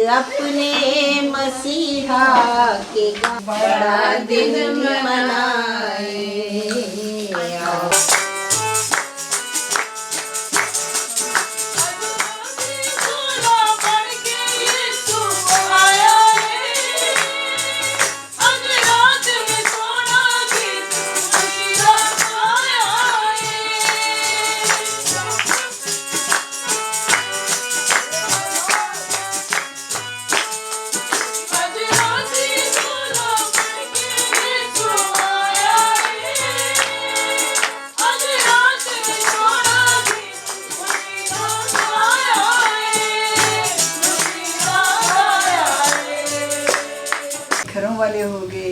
अपने मसीहा के बड़ा दिन मनाए। घरों वाले हो गए,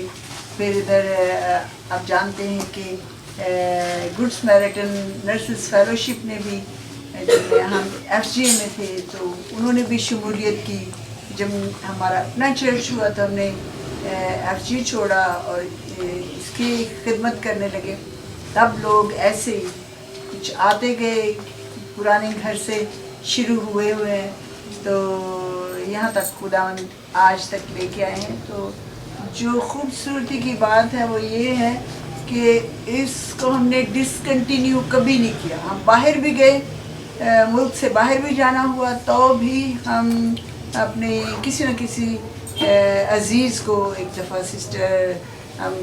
फिर इधर आप जानते हैं कि गुड समैरिटन नर्सेस फेलोशिप ने भी, जब हम FGA में थे तो उन्होंने भी शमूलियत की। जब हमारा अपना चर्च हुआ तो हमने FGA छोड़ा और इसकी खिदमत करने लगे। तब लोग ऐसे ही कुछ आते गए, पुराने घर से शुरू हुए हैं तो यहाँ तक खुदावंद आज तक लेके आए हैं। तो जो खूबसूरती की बात है वो ये है कि इसको हमने डिसकंटिन्यू कभी नहीं किया। हम बाहर भी गए, मुल्क से बाहर भी जाना हुआ तो भी हम अपने किसी न किसी अजीज़ को, एक दफ़ा सिस्टर हम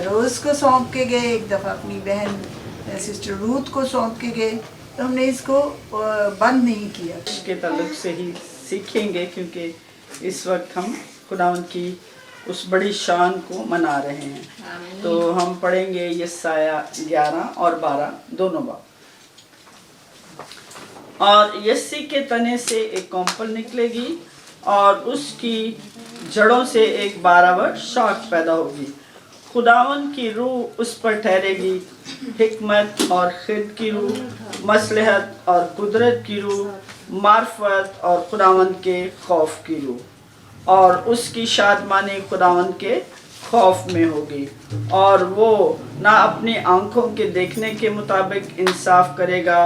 रोज़ को सौंप के गए, एक दफ़ा अपनी बहन सिस्टर रूथ को सौंप के गए। तो हमने इसको बंद नहीं किया। के ताल्लुक से ही सीखेंगे, क्योंकि इस वक्त हम खुदावंद की उस बड़ी शान को मना रहे हैं। तो हम पढ़ेंगे यशायाह 11 और 12 दोनों बार। और यस्सी के तने से एक कॉम्पल निकलेगी और उसकी जड़ों से एक 12 वर्ष शाख पैदा होगी। खुदावंद की रूह उस पर ठहरेगी, हिकमत और खिद की रूह, मसलहत और कुदरत की रूह, मार्फत और खुदावंद के खौफ की रूह। और उसकी शादमानी खुदावंद के खौफ में होगी। और वो ना अपनी आंखों के देखने के मुताबिक इंसाफ करेगा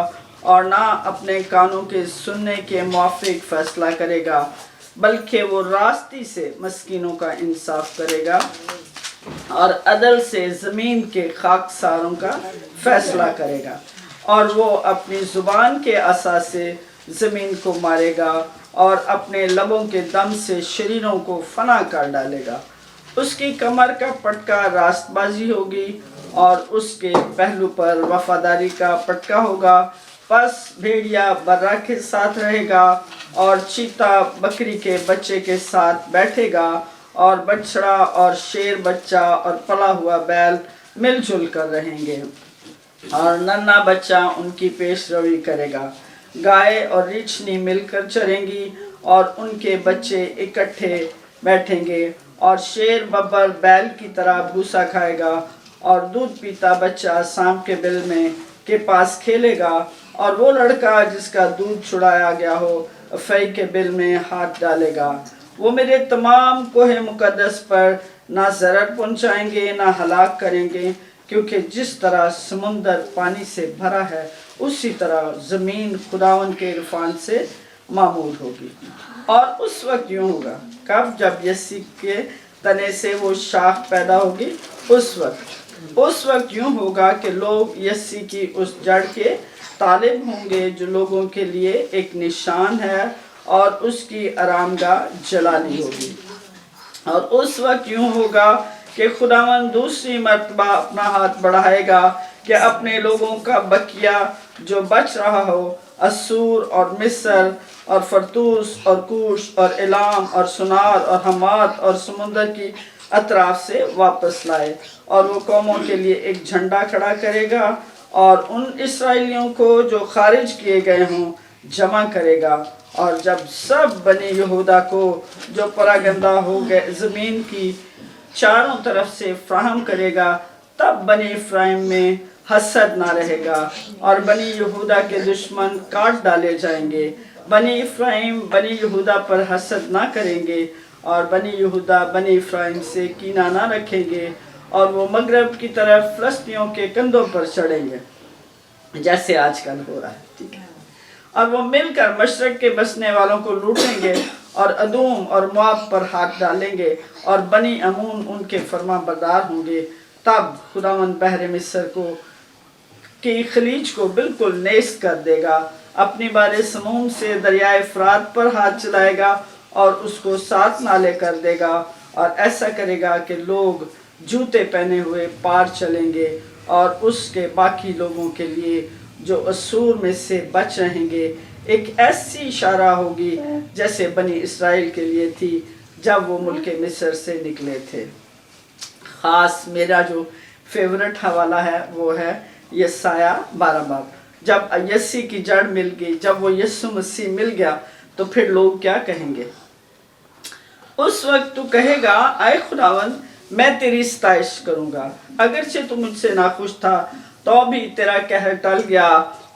और ना अपने कानों के सुनने के मुआफिक फैसला करेगा, बल्कि वो रास्ती से मस्कीनों का इंसाफ करेगा और अदल से ज़मीन के खाकसारों का फैसला करेगा। और वो अपनी ज़ुबान के असा से ज़मीन को मारेगा और अपने लबों के दम से शरीरों को फना कर डालेगा। उसकी कमर का पटका रास्तबाजी होगी और उसके पहलू पर वफादारी का पटका होगा। पस भेड़िया बर्रा के साथ रहेगा और चीता बकरी के बच्चे के साथ बैठेगा, और बछड़ा और शेर बच्चा और पला हुआ बैल मिलजुल कर रहेंगे, और नन्हा बच्चा उनकी पेशरवी करेगा। गाय और रीछनी मिलकर चरेंगी और उनके बच्चे इकट्ठे बैठेंगे, और शेर बब्बर बैल की तरह भूसा खाएगा, और दूध पीता बच्चा सांप के बिल में के पास खेलेगा, और वो लड़का जिसका दूध छुड़ाया गया हो फई के बिल में हाथ डालेगा। वो मेरे तमाम कोहे मुकद्दस पर ना ज़रर पहुँचाएंगे ना हलाक करेंगे, क्योंकि जिस तरह समुंदर पानी से भरा है उसी तरह ज़मीन खुदावन के इरफान से मामूर होगी। और उस वक्त यूँ होगा, कब? जब यस्सी के तने से वो शाख पैदा होगी। उस वक्त यूँ होगा कि लोग यस्सी की उस जड़ के तालिब होंगे जो लोगों के लिए एक निशान है, और उसकी आरामगाह जलाली होगी। और उस वक्त यूँ होगा कि खुदावन दूसरी मर्तबा अपना हाथ बढ़ाएगा कि अपने लोगों का बकिया जो बच रहा हो असूर और मिस्र और फरतूस और कूश और इलाम और सुनार और हमाद और समुंदर की अतराफ से वापस लाए, और वो कौमों के लिए एक झंडा खड़ा करेगा और उन इसराइलियों को जो खारिज किए गए हों जमा करेगा। और जब सब बनी यहूदा को जो परागंदा हो गए ज़मीन की चारों तरफ से फ्राहम करेगा, तब बनी इफ्राइम में हसद ना रहेगा और बनी यहूदा के दुश्मन काट डाले जाएंगे। बनी इफ्राइम बनी यहूदा पर हसद ना करेंगे और बनी यहूदा बनी इफ्राइम से कीना ना रखेंगे और वो मगरब की तरफ फिलिस्तियों के कंधों पर चढ़ेंगे जैसे आजकल हो रहा है, ठीक है। और वो मिलकर मशरक के बसने वालों को लूटेंगे और अदूम और मुआब पर हाथ डालेंगे और बनी अमून उनके फरमाबरदार होंगे। तब खुदावंद बहरे मिस्र को की खलीज को बिल्कुल नेस्त कर देगा, अपनी बारे समूम से दरियाए फरात पर हाथ चलाएगा और उसको 7 नाले कर देगा और ऐसा करेगा कि लोग जूते पहने हुए पार चलेंगे और उसके बाकी लोगों के लिए जो असूर में से बच रहेंगे एक ऐसी इशारा होगी जैसे बनी इसराइल के लिए थी जब वो मुल्क मिस्र से निकले थे। ख़ास मेरा जो फेवरेट हवाला है वो है यसाया 12 बाब। जब यसी की जड़ मिल गई, जब वो यीशु मसीह मिल गया तो फिर लोग क्या कहेंगे? उस वक्त तू कहेगा, आए खुदावंद मैं तेरी सताइश करूंगा, अगरचे तू मुझसे नाखुश था तो भी तेरा कहर टल गया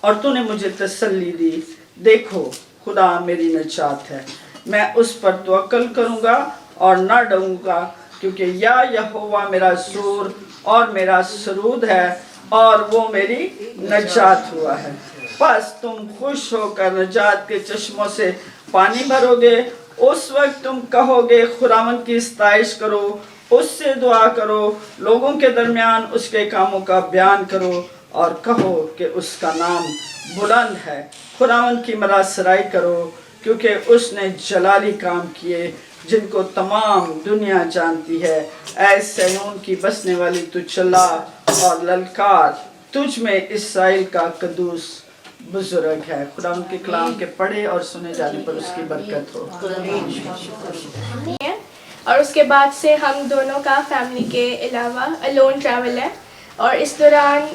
और तूने मुझे तसल्ली दी। देखो खुदा मेरी नजात है, मैं उस पर तवक्कल करूंगा और न डरूंगा, क्योंकि या यहोवा मेरा जोर और मेरा सरूद है और वो मेरी नजात हुआ है। बस तुम खुश होकर नजात के चश्मों से पानी भरोगे। उस वक्त तुम कहोगे खुदावंद की सताइश करो, उससे दुआ करो, लोगों के दरमियान उसके कामों का बयान करो और कहो कि उसका नाम बुलंद है। खुदावंद की मरासराई करो, क्योंकि उसने जलाली काम किए जिनको तमाम दुनिया जानती है। ऐ सयोन की बसने वाली तू चिल्ला और ललकार, तुझ में इसराइल का कदूस बुजुर्ग है। खुदा उनके कलाम के पढ़े और सुने जाने पर उसकी बरकत हो। और उसके बाद से हम दोनों का फैमिली के अलावा अलोन ट्रैवल है और इस दौरान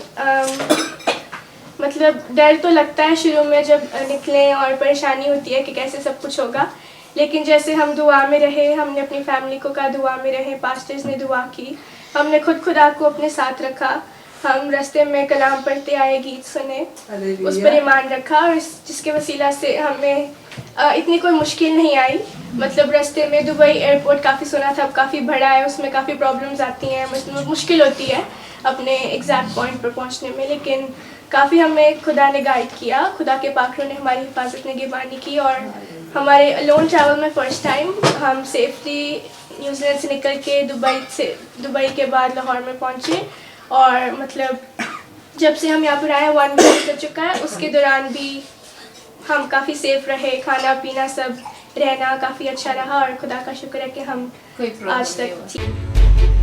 मतलब डर तो लगता है शुरू में जब निकलें और परेशानी होती है कि कैसे सब कुछ होगा, लेकिन जैसे हम दुआ में रहे, हमने अपनी फैमिली को कहा दुआ में रहे, पास्टर्स ने दुआ की, हमने खुदा को अपने साथ रखा, हम रास्ते में कलाम पढ़ते आए, गीत सुने, उस पर ईमान रखा और जिसके वसीला से हमें इतनी कोई मुश्किल नहीं आई। मतलब रास्ते में दुबई एयरपोर्ट काफ़ी सुना था, अब काफ़ी बड़ा है, उसमें काफ़ी प्रॉब्लम्स आती हैं, मतलब मुश्किल होती है अपने एग्जैक्ट पॉइंट पर पहुंचने में, लेकिन काफ़ी हमें खुदा ने गाइड किया, खुदा के पाकरों ने हमारी हिफाजत निगहबानी की और हमारे अलोन ट्रैवल में फ़र्स्ट टाइम हम सेफ्टी न्यूजीलैंड से निकल के दुबई के बाद लाहौर में पहुँचे और मतलब जब से हम यहाँ पर आए 1 वीक हो चुका है, उसके दौरान भी हम काफ़ी सेफ रहे, खाना पीना सब रहना काफ़ी अच्छा रहा और खुदा का शुक्र है कि हम आज तक ठीक।